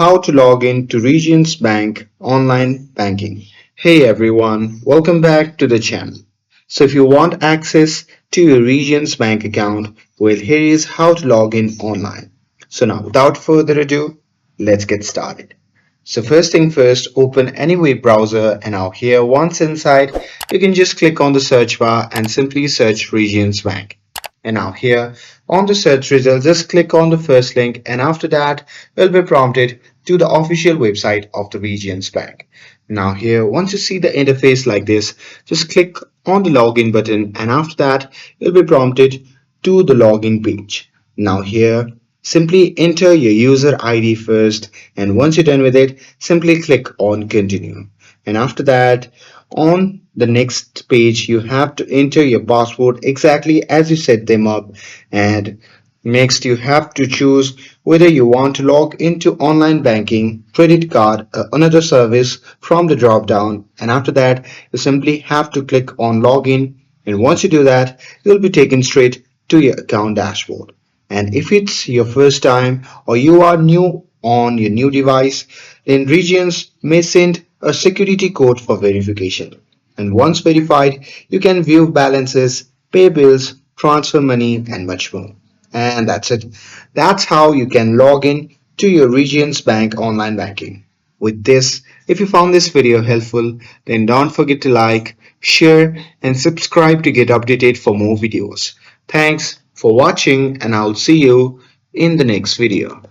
How to log in to Regions Bank online banking. Hey everyone, welcome back to the channel. So if you want access to your Regions Bank account, well here is how to log in online. So now without further ado, let's get started. So first thing first, open any web browser and now here once inside, you can just click on the search bar and simply search Regions Bank. And now here on the search result, just click on the first link and after that will be prompted to the official website of the Regions Bank. Now here once you see the interface like this, just click on the login button and after that you'll be prompted to the login page. Now here simply enter your user ID first and once you're done with it, simply click on continue. And after that on the next page you have to enter your password exactly as you set them up, and next you have to choose whether you want to log into online banking, credit card, or another service from the drop down, and after that you simply have to click on login, and once you do that you'll be taken straight to your account dashboard. And if it's your first time or you are new on your new device, then Regions may send a security code for verification. And once verified, you can view balances, pay bills, transfer money, and much more. And that's it. That's how you can log in to your Regions Bank online banking. With this, if you found this video helpful, then don't forget to like, share, and subscribe to get updated for more videos. Thanks for watching, and I'll see you in the next video.